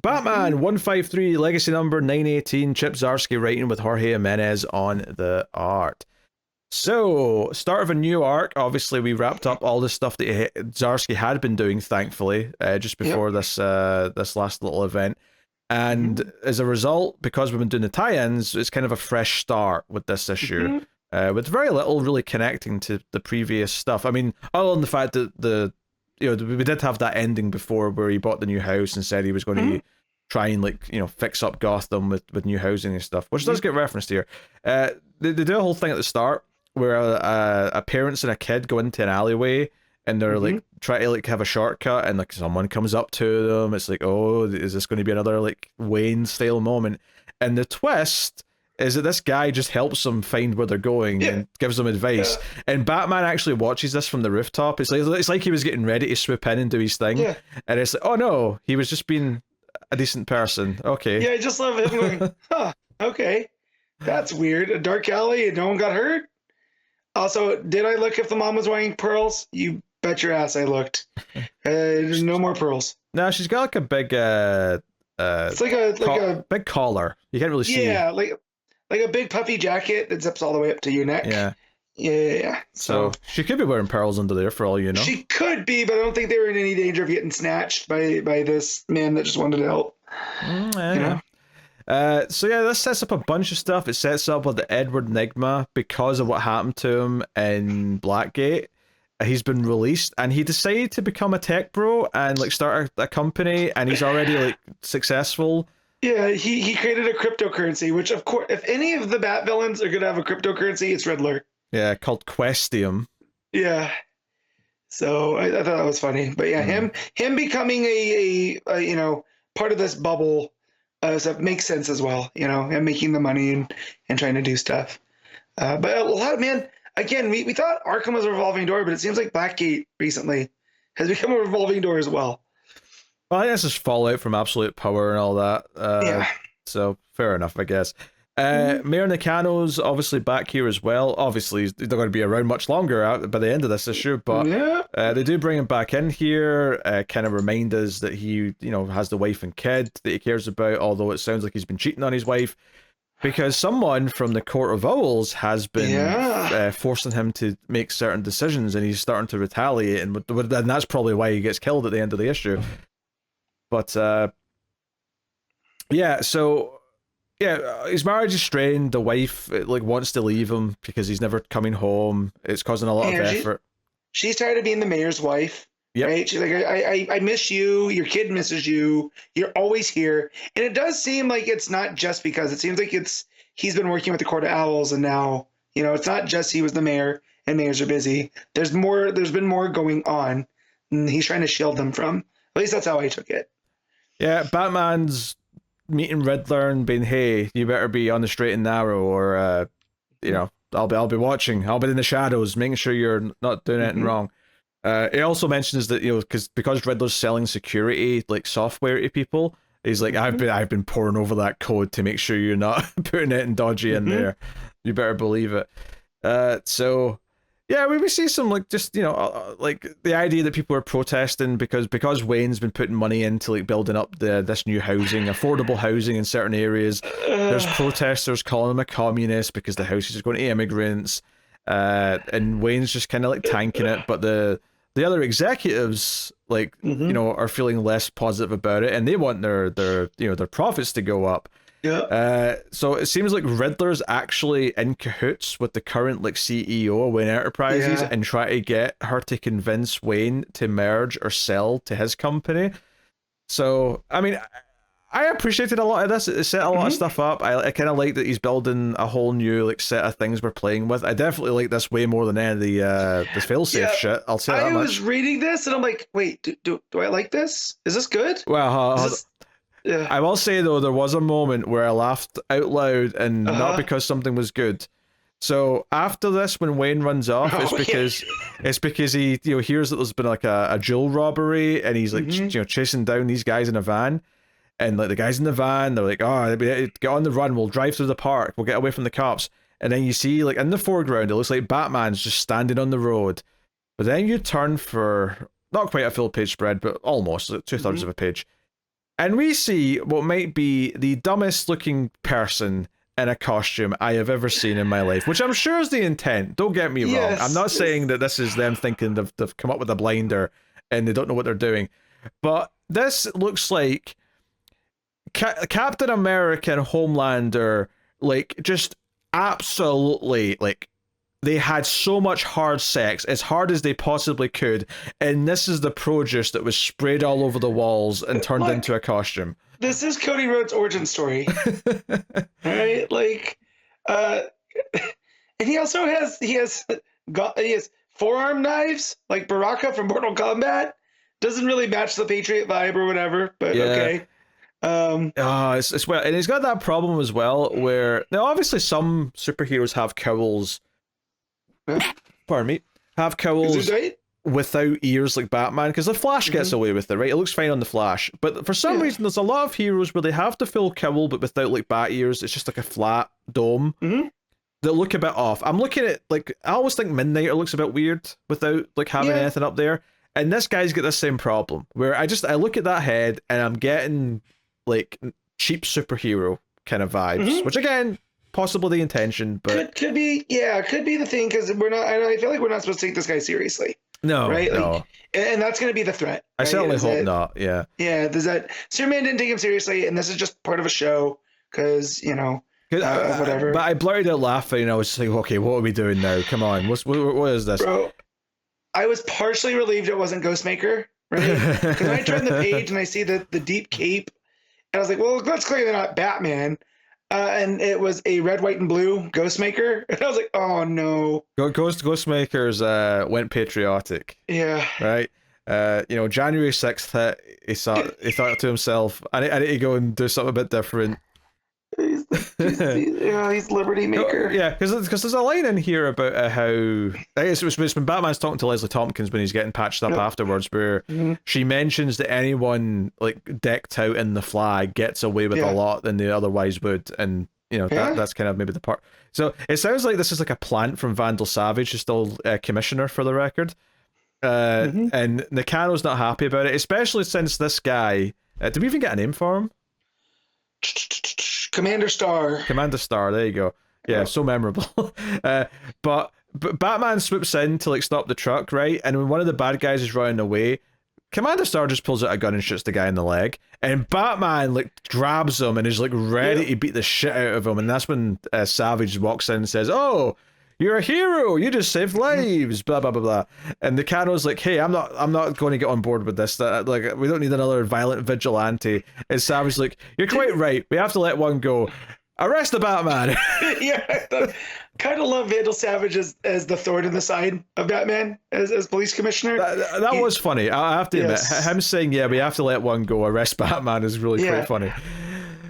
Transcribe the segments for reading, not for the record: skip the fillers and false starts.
Batman 153, legacy number 918, Chip Zdarsky writing with Jorge Jimenez on the art. So, start of a new arc. Obviously, we wrapped up all the stuff that Zdarsky had been doing, thankfully, just before this last little event. And as a result, because we've been doing the tie-ins, it's kind of a fresh start with this issue. With very little really connecting to the previous stuff. I mean, other than the fact that we did have that ending before where he bought the new house and said he was going to try and fix up Gotham with new housing and stuff, which does get referenced here. They do a whole thing at the start where a parents and a kid go into an alleyway and they're like try to have a shortcut, and like someone comes up to them. It's like, oh, is this going to be another like Wayne style moment? And the twist is that this guy just helps them find where they're going and gives them advice. And Batman actually watches this from the rooftop. It's like he was getting ready to swoop in and do his thing. And it's like, oh no, he was just being a decent person. Okay. Yeah, I just love him going, okay. That's weird. A dark alley and no one got hurt? Also, did I look if the mom was wearing pearls? You bet your ass I looked. There's no more pearls. No, she's got like a big it's like a big collar. You can't really see. Yeah, like a big puffy jacket that zips all the way up to your neck. Yeah. So she could be wearing pearls under there for all you know. She could be, but I don't think they were in any danger of getting snatched by this man that just wanted to help. So yeah, this sets up a bunch of stuff. It sets up with the Edward Nygma because of what happened to him in Blackgate. He's been released, and he decided to become a tech bro and like start a company, and he's already like successful. Yeah, he created a cryptocurrency, which of course, if any of the Bat villains are gonna have a cryptocurrency, it's Riddler. Yeah, called Questium. Yeah. So I thought that was funny, but yeah, him becoming a part of this bubble stuff makes sense as well. And making the money and trying to do stuff. But a lot, man. Again, we thought Arkham was a revolving door, but it seems like Blackgate recently has become a revolving door as well. Well, I guess it's fallout from Absolute Power and all that. So fair enough, I guess. Mayor Nakano's obviously back here as well. Obviously, he's not going to be around much longer by the end of this issue, but they do bring him back in here, kind of remind us that he, has the wife and kid that he cares about, although it sounds like he's been cheating on his wife, because someone from the Court of Owls has been forcing him to make certain decisions, and he's starting to retaliate, and that's probably why he gets killed at the end of the issue. But, his marriage is strained. The wife wants to leave him because he's never coming home. It's causing a lot of effort. She's tired of being the mayor's wife. Yep. Right? She's like, I miss you. Your kid misses you. You're always here. And it does seem like it's not just because it seems like he's been working with the Court of Owls, and now it's not just he was the mayor and mayors are busy. There's been more going on, and he's trying to shield them from. At least that's how I took it. Yeah, Batman's meeting Riddler and being, hey, you better be on the straight and narrow, or I'll be watching. I'll be in the shadows, making sure you're not doing anything wrong. It also mentions that because Riddler's selling security software to people, he's like, I've been poring over that code to make sure you're not putting anything dodgy in there. You better believe it. So yeah, we see some the idea that people are protesting because Wayne's been putting money into building up this new housing, affordable housing in certain areas. There's protesters calling him a communist because the house is going to immigrants, and Wayne's just kind of tanking it. But the other executives are feeling less positive about it, and they want their profits to go up. Yeah. So it seems like Riddler's actually in cahoots with the current CEO of Wayne Enterprises and try to get her to convince Wayne to merge or sell to his company. So I mean, I appreciated a lot of this. It set a lot of stuff up. I kind of like that he's building a whole new set of things we're playing with. I definitely like this way more than any of the failsafe shit. I'll say that much. I was reading this and I'm like, wait, do I like this? Is this good? Well, I will say though, there was a moment where I laughed out loud, and not because something was good. So after this, when Wayne runs off, it's because he hears that there's been a jewel robbery, and he's chasing down these guys in a van, and the guys in the van, they're like, oh, get on the run, we'll drive through the park, we'll get away from the cops. And then you see in the foreground, it looks like Batman's just standing on the road, but then you turn for not quite a full page spread, but almost 2/3 of a page. And we see what might be the dumbest looking person in a costume I have ever seen in my life, which I'm sure is the intent. Don't get me wrong. I'm not saying that this is them thinking they've come up with a blinder and they don't know what they're doing. But this looks like Captain America and Homelander, like, just absolutely, like, they had so much hard sex, as hard as they possibly could, and this is the produce that was sprayed all over the walls and turned into a costume. This is Cody Rhodes' origin story. Right? Like, and he also has forearm knives, like Baraka from Mortal Kombat. Doesn't really match the Patriot vibe or whatever, but okay. It's well, and he's got that problem as well, where now obviously some superheroes have cowls. Pardon me, have cowls without ears like Batman, because the Flash gets away with it, right? It looks fine on the Flash, but for some reason there's a lot of heroes where they have the full cowl but without like bat ears. It's just like a flat dome that look a bit off. I'm looking at, like, I always think Midnighter looks a bit weird without like having anything up there, and this guy's got the same problem where I look at that head and I'm getting like cheap superhero kind of vibes, which again, possibly the intention, but could be the thing, because we're not. I feel like we're not supposed to take this guy seriously. No, right? No, like, and that's going to be the threat. I certainly hope not. Yeah, there's that. Superman didn't take him seriously, and this is just part of a show, because whatever. But I blurted out laughing, and I was just like, okay, what are we doing now? Come on, what is this, bro? I was partially relieved it wasn't Ghostmaker, right? Because when I turn the page and I see the deep cape, and I was like, well, that's clearly not Batman. And it was a red, white, and blue Ghostmaker. And I was like, oh no. Ghostmakers went patriotic. Yeah. Right? January 6th hit, he thought to himself, I need to go and do something a bit different. He's Liberty Maker. Yeah, because there's a line in here about how it's when Batman's talking to Leslie Tompkins when he's getting patched up afterwards, where she mentions that anyone like decked out in the flag gets away with a lot than they otherwise would, and that's kind of maybe the part. So it sounds like this is like a plant from Vandal Savage, who's still commissioner for the record, and Nakano's not happy about it, especially since this guy. Did we even get a name for him? Commander Star, there you go. Yeah, so memorable. But Batman swoops in to like stop the truck, right? And when one of the bad guys is running away, Commander Star just pulls out a gun and shoots the guy in the leg, and Batman like grabs him and is like ready to beat the shit out of him. And that's when Savage walks in and says, "Oh, you're a hero. You just saved lives." Blah blah blah blah. And Nakano's like, "Hey, I'm not going to get on board with this. Like, we don't need another violent vigilante." And Savage's like, "You're quite right. We have to let one go. Arrest the Batman." Kind of love Vandal Savage as the thorn in the side of Batman as police commissioner. That was funny. I have to admit, him saying, "Yeah, we have to let one go. Arrest Batman," is really quite funny.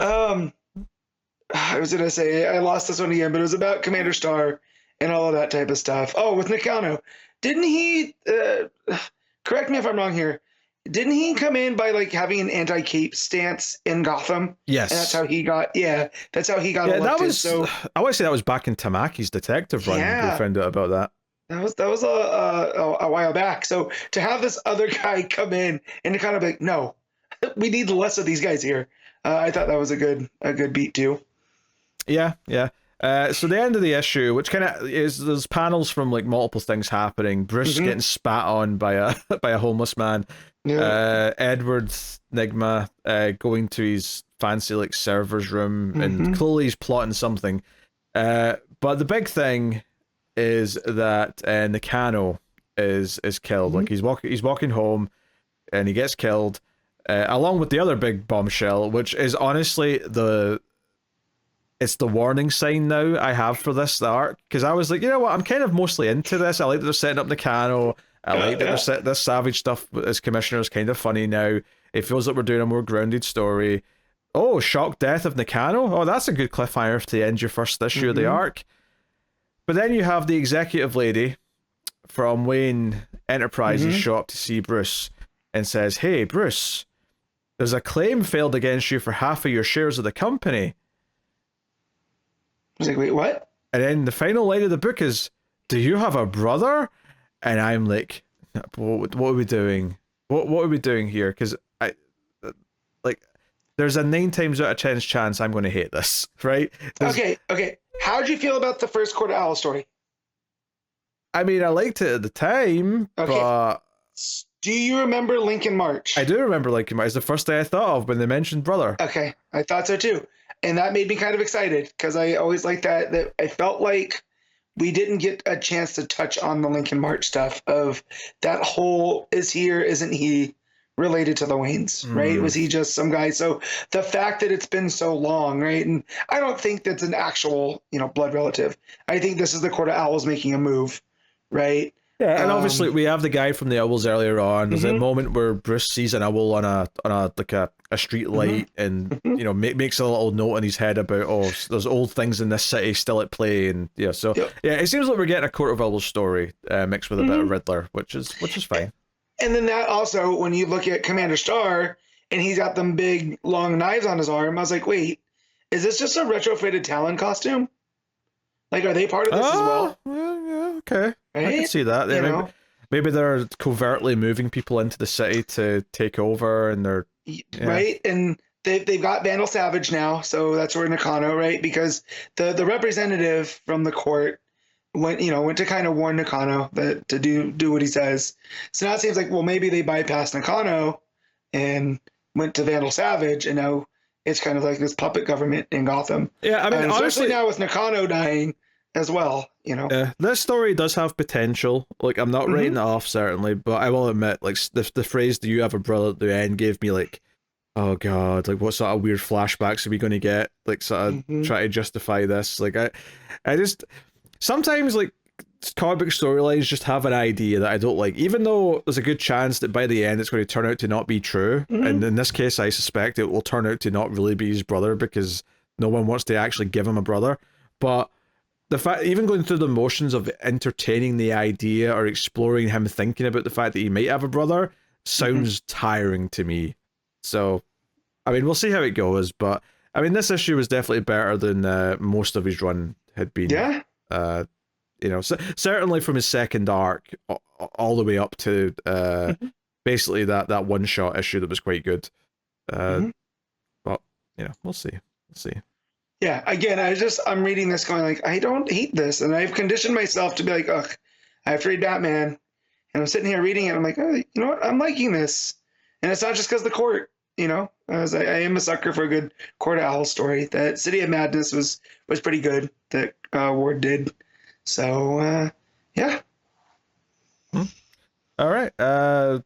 I was gonna say I lost this one again, but it was about Commander Star and all of that type of stuff. Oh, with Nakano. Didn't he, correct me if I'm wrong here, didn't he come in by like having an anti-cape stance in Gotham? Yes. And that's how he got elected. That was, I want to say that was back in Tamaki's detective run. We found out about that. That was a while back. So to have this other guy come in and to kind of like, no, we need less of these guys here. I thought that was a good beat too. Yeah. So the end of the issue, which kind of is, there's panels from like multiple things happening. Bruce getting spat on by a homeless man. Edward Nigma going to his fancy like server's room, and clearly he's plotting something. But the big thing is that Nakano is killed. Like he's walking home, and he gets killed, along with the other big bombshell, which is honestly it's the warning sign now I have for this arc, because I was like, you know what, I'm kind of mostly into this. I like that they're setting up Nakano. I like that they're setting this Savage stuff as commissioner is kind of funny now. It feels like we're doing a more grounded story. Oh, shock death of Nakano. Oh, that's a good cliffhanger to end your first issue of the arc. But then you have the executive lady from Wayne Enterprises show up to see Bruce and says, "Hey, Bruce, there's a claim filed against you for half of your shares of the company." I was like, wait, what? And then the final line of the book is, "Do you have a brother?" And I'm like, what are we doing? What are we doing here? Because there's a 9 times out of 10 chance I'm going to hate this, right? Okay. How'd you feel about the first Court of Owls story? I mean, I liked it at the time, but... Do you remember Lincoln March? I do remember Lincoln March. It's the first thing I thought of when they mentioned brother. Okay, I thought so too. And that made me kind of excited because I always liked that I felt like we didn't get a chance to touch on the Lincoln March stuff of that whole is he or isn't he related to the Waynes, right? Was he just some guy? So the fact that it's been so long, right? And I don't think that's an actual, blood relative. I think this is the Court of Owls making a move, right? Yeah, and obviously we have the guy from the Owls earlier on. There's a moment where Bruce sees an owl on a street light, and makes a little note in his head about there's old things in this city still at play, and it seems like we're getting a Court of Owls story mixed with a bit of Riddler, which is fine. And then that also, when you look at Commander Starr and he's got them big long knives on his arm, I was like, wait, is this just a retrofitted Talon costume? Like, are they part of this as well? Yeah, okay. Right? I can see that. Maybe they're covertly moving people into the city to take over, and they're... Yeah. Right? And they've got Vandal Savage now, so that's where Nakano, right? Because the representative from the court went to kind of warn Nakano that to do what he says. So now it seems like, well, maybe they bypassed Nakano and went to Vandal Savage, and now it's kind of like this puppet government in Gotham. Yeah, I mean, honestly, now with Nakano dying as well, this story does have potential. Like, I'm not writing it off, certainly, but I will admit, like, the phrase "do you have a brother" at the end gave me like, oh god, like, what sort of weird flashbacks are we going to get? Like, sort of try to justify this. Like, I just sometimes, like, comic storylines just have an idea that I don't like, even though there's a good chance that by the end it's going to turn out to not be true. And in this case, I suspect it will turn out to not really be his brother because no one wants to actually give him a brother. But the fact, even going through the motions of entertaining the idea or exploring him thinking about the fact that he might have a brother sounds tiring to me. So, I mean, we'll see how it goes. But I mean, this issue was definitely better than most of his run had been. Yeah. Certainly from his second arc all the way up to basically that one-shot issue that was quite good. But we'll see. Yeah, again, I'm reading this going like, I don't hate this, and I've conditioned myself to be like, ugh, I have to read Batman, and I'm sitting here reading it, I'm like, oh, you know what, I'm liking this, and it's not just because the court, as I am a sucker for a good Court of Owls story. That City of Madness was pretty good that Ward did. So, yeah. All right. What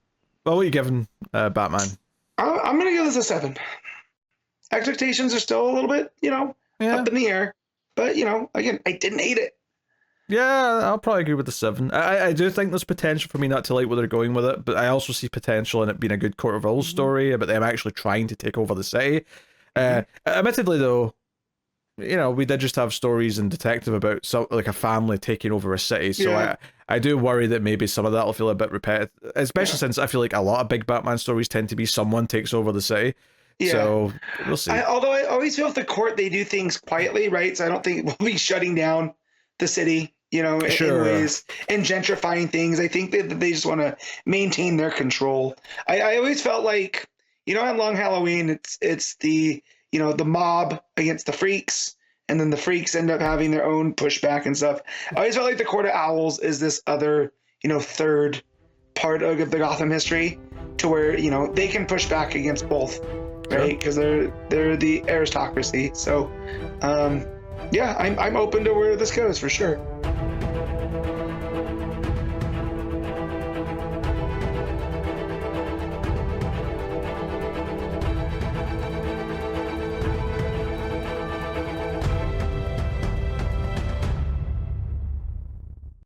are you giving Batman? I'm going to give this a 7. Expectations are still a little bit, up in the air. But, again, I didn't hate it. Yeah, I'll probably agree with the 7. I do think there's potential for me not to like where they're going with it, but I also see potential in it being a good Court of Owls story about them actually trying to take over the city. Admittedly, though, we did just have stories in Detective about like a family taking over a city, so I do worry that maybe some of that will feel a bit repetitive, especially since I feel like a lot of big Batman stories tend to be someone takes over the city. Yeah. So we'll see. Although I always feel with the court, they do things quietly, right? So I don't think we'll be shutting down the city, in ways, and gentrifying things. I think that they just want to maintain their control. I always felt like, on Long Halloween, it's the the mob against the freaks, and then the freaks end up having their own pushback and stuff. I always felt like the Court of Owls is this other, third part of the Gotham history to where, they can push back against both, right? Because they're the aristocracy. So, I'm open to where this goes for sure.